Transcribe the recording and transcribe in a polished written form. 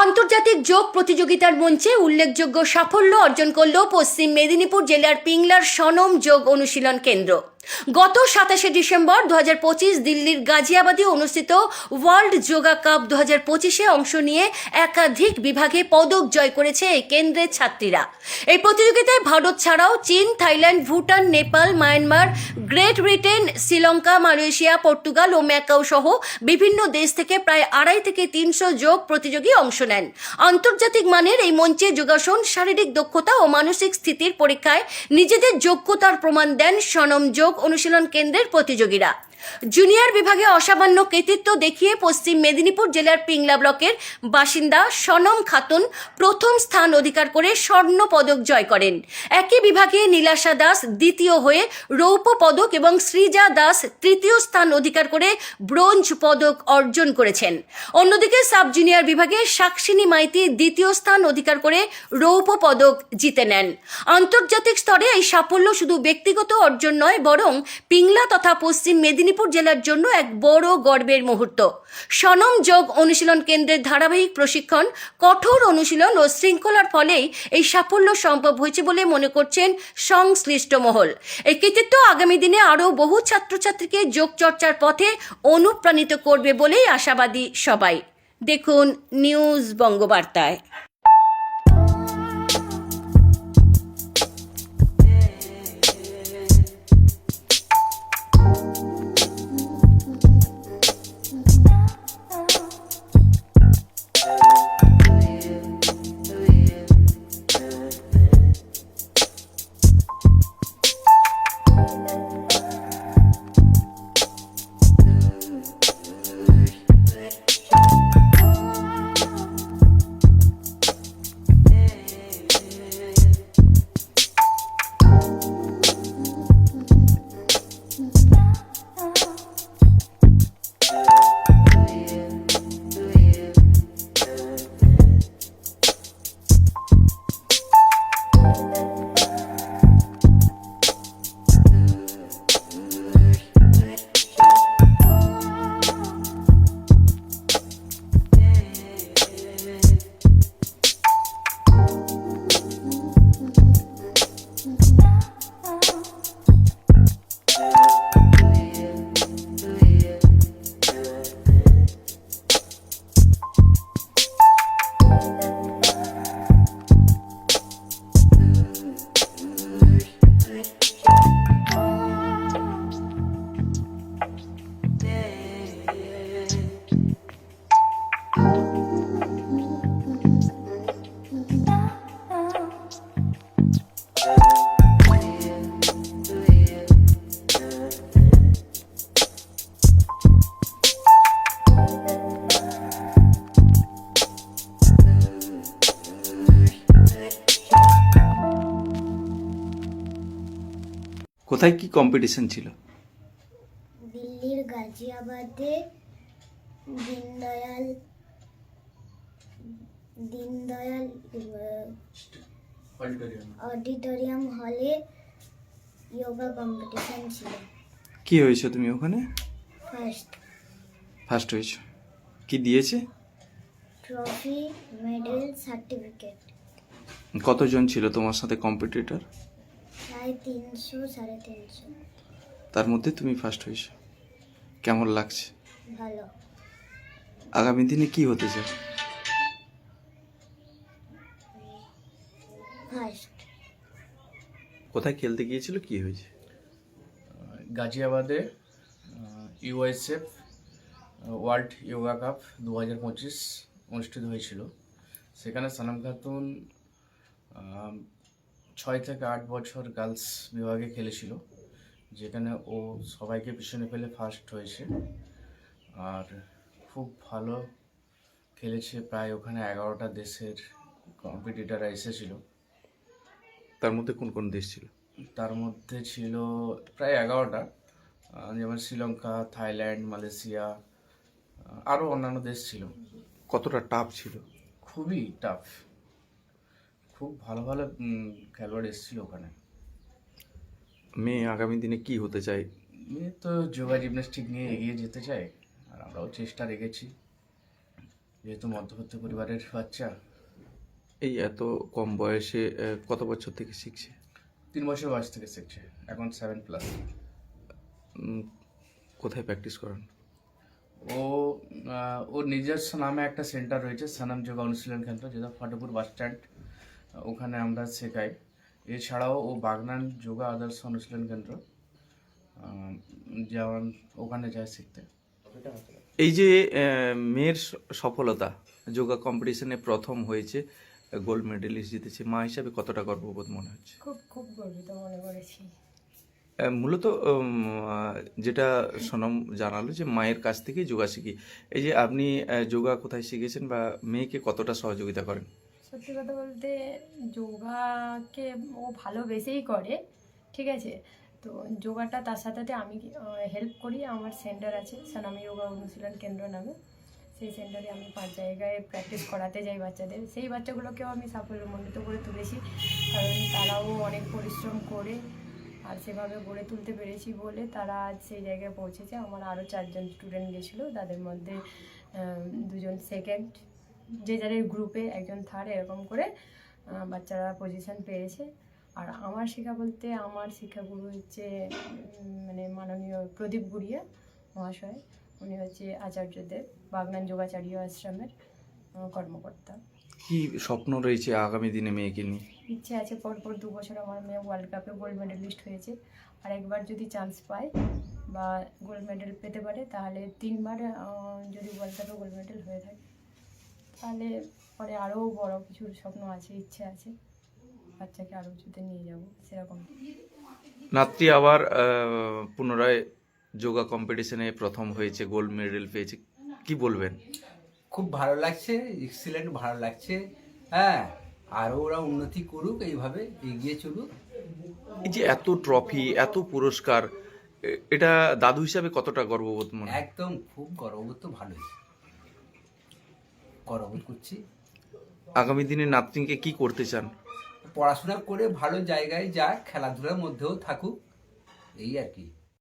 আন্তর্জাতিক যোগ প্রতিযোগিতার মঞ্চে উল্লেখযোগ্য সাফল্য অর্জন করল পশ্চিম মেদিনীপুর জেলার পিংলার সনম যোগ অনুশীলন কেন্দ্র। গত 27শে ডিসেম্বর 2025 দিল্লির গাজিয়াবাদে অনুষ্ঠিত ওয়ার্ল্ড যোগা কাপ 2025-এ অংশ নিয়ে একাধিক বিভাগে পদক জয় করেছে এই কেন্দ্রের ছাত্রীরা। এই প্রতিযোগিতায় ভারত ছাড়াও চীন, Thailand, Bhutan, Nepal, Myanmar, Great Britain, Sri Lanka, Malaysia, Portugal ও ম্যাকাও সহ বিভিন্ন দেশ থেকে প্রায় 250 থেকে 300 যোগ প্রতিযোগী অংশ নেন। আন্তর্জাতিক মানের এই মঞ্চে যোগাসন, শারীরিক দক্ষতা ও মানসিক স্থিতির পরীক্ষায় নিজেদের যোগ্যতার প্রমাণ দেন সনম যোগ অনুশীলন কেন্দ্রের প্রতিযোগীরা। জুনিয়র বিভাগে অসামান্য কৃতিত্ব দেখিয়ে পশ্চিম মেদিনীপুর জেলার পিংলা ব্লকের বাসিন্দা সনম খাতুন প্রথম স্থান অধিকার করে স্বর্ণ পদক জয় করেন। একই বিভাগে নীলাশা দাস দ্বিতীয় হয়ে রৌপ্য পদক এবং সৃজা দাস তৃতীয় স্থান অধিকার করে ব্রোঞ্জ পদক অর্জন করেছেন। অন্যদিকে সাব জুনিয়র বিভাগে সাক্ষিনী মাইতি দ্বিতীয় স্থান অধিকার করে রৌপ্য পদক জিতে নেন। আন্তর্জাতিক স্তরে এই সাফল্য শুধু ব্যক্তিগত অর্জন নয়, বরং পিংলা তথা পশ্চিম মেদিনীপুর জেলার জন্য এক বড় গর্বের মুহূর্ত। সনম যোগ অনুশীলন কেন্দ্রের ধারাবাহিক প্রশিক্ষণ, কঠোর অনুশীলন ও শৃঙ্খলার ফলেই এই সাফল্য সম্ভব হয়েছে বলে মনে করছেন সংশ্লিষ্ট মহল। এই কৃতিত্ব আগামী দিনে আরও বহু ছাত্রছাত্রীকে যোগ চর্চার পথে অনুপ্রাণিত করবে বলেই আশাবাদী সবাই। দেখুন নিউজ বঙ্গবার্তায়। কোথায় কি কম্পিটিশন ছিল? দিল্লির গাজিয়াবাদে দীনদয়াল অডিটোরিয়াম হলে যোগা কম্পিটিশন ছিল। কি হয়েছে তুমি ওখানে? ফার্স্ট হয়েছে। কি দিয়েছে? Trophy, medal, certificate. কতজন ছিল তোমার সাথে কম্পিটিটর? প্রায় 300-350। তার মধ্যে তুমি ফার্স্ট হয়েছো, কেমন লাগছে? ভালো। আগামী দিনে কি হতে চাও? ফার্স্ট। কোথায় খেলতে গিয়েছিল, কি হয়েছে? গাজিয়াবাদে ইউএসএফ ওয়ার্ল্ড যোগা কাপ 2025 অনুষ্ঠিত হয়েছিল। সেখানে সনম খাতুন 6 থেকে 8 বছর গার্লস বিভাগে খেলেছিল, যেখানে ও সবাইকে পিছনে ফেলে ফার্স্ট হয়েছে আর খুব ভালো খেলেছে। প্রায় ওখানে 11টা দেশের কম্পিটিটাররা এসেছিল। তার মধ্যে কোন কোন দেশ ছিল? তার মধ্যে ছিল প্রায় 11টা, যেমন শ্রীলঙ্কা, থাইল্যান্ড, মালয়েশিয়া, আরও অন্যান্য দেশ ছিল। কতটা টাফ ছিল? খুবই টাফ, খুব ভালো ভালো খেলোয়াড় এসেছিল ওখানে। মেয়ে আগামী দিনে কি হতে চায়? মেয়ে তো যোগা জিমন্যাস্টিক নিয়ে এগিয়ে যেতে চায়, আর আমরাও চেষ্টা রেখেছি। যেহেতু মধ্যবিত্ত পরিবারের বাচ্চা। এই এত কম বয়সে কত বছর থেকে শিখছে? 3 বছর বয়স থেকে শিখছে, এখন 7+। উম, কোথায় প্র্যাকটিস করান? ওর নিজস্ব নামে একটা সেন্টার রয়েছে, সনম যোগা অনুশীলন কেন্দ্র, যেটা ফতেপুর বাস স্ট্যান্ড, ওখানে আমরা শেখাই। এছাড়াও ও বাগনান যোগা আদর্শ অনুশীলন কেন্দ্র, যেমন ওখানে যায় শিখতে। এই যে মেয়ের সফলতা, যোগা কম্পিটিশনে প্রথম হয়েছে, গোল্ড মেডেলিস্ট জিতেছে, মা হিসাবে কতটা গর্ববোধ মনে হচ্ছে? খুব খুব গর্বিত মনে করেছি। মূলত যেটা সোনম জানালো যে মায়ের কাছ থেকেই যোগা শিখি, এই যে আপনি যোগা কোথায় শিখেছেন বা মেয়েকে কতটা সহযোগিতা করেন? সত্যি কথা বলতে যোগাকে ও ভালোবেসেই করে, ঠিক আছে। তো যোগাটা তার সাথে সাথে আমি হেল্প করি। আমার সেন্টার আছে সনামি যোগা অনুশীলন কেন্দ্র নামে, সেই সেন্টারে আমি 5 জায়গায় প্র্যাকটিস করাতে যাই বাচ্চাদের। সেই বাচ্চাগুলোকেও আমি সাফল্যমণ্ডিত করে তুলেছি, কারণ তারাও অনেক পরিশ্রম করে আর সেভাবে গড়ে তুলতে পেরেছি বলে তারা আজ সেই জায়গায় পৌঁছেছে। আমার আরও 4 জন স্টুডেন্ট গেছিলো, তাদের মধ্যে 2 জন সেকেন্ড, যে যাদের গ্রুপে একজন থার্ড, এরকম করে বাচ্চারা পজিশন পেয়েছে। আর আমার শেখা বলতে আমার শিক্ষাগুরু হচ্ছে মানে মাননীয় প্রদীপ গুড়িয়া মহাশয়। উনি হচ্ছে আচার্যদেব, বাগনান যোগাচার্য আশ্রমের কর্মকর্তা। কি স্বপ্ন রয়েছে আগামী দিনে মেয়েকে নিয়ে? ইচ্ছে আছে পরপর 2 বছর আমার মেয়ে ওয়ার্ল্ড কাপে গোল্ড মেডেলিস্ট হয়েছে, আর একবার যদি চান্স পায় বা গোল্ড মেডেল পেতে পারে, তাহলে 3 বার যদি ওয়ার্ল্ড কাপে গোল্ড মেডেল হয়ে থাকে, তাহলে পরে আরও বড় কিছুর স্বপ্ন আছে, ইচ্ছে আছে বাচ্চাকে আরও উঁচুতে নিয়ে যাব সেরকম। নাত্রী আবার পুনরায় যোগা কম্পিটিশনে প্রথম হয়েছে, গোল্ড মেডেল পেয়েছে, কি বলবেন? খুব ভালো লাগছে, এক্সিলেন্ট ভালো লাগছে। হ্যাঁ, আরও ওরা উন্নতি করুক, এইভাবে এগিয়ে চলুক। এই যে এত ট্রফি, এত পুরস্কার, এটা দাদু হিসাবে কতটা গর্ববোধ মনে হয়? একদম খুব গর্ববোধ তো ভালোই, গর্ববোধ করছি। আগামী দিনে নাতনিকে কি করতে চান? পড়াশোনা করে ভালো জায়গায় যাক, খেলাধুলার মধ্যেও থাকুক, এই আর কি।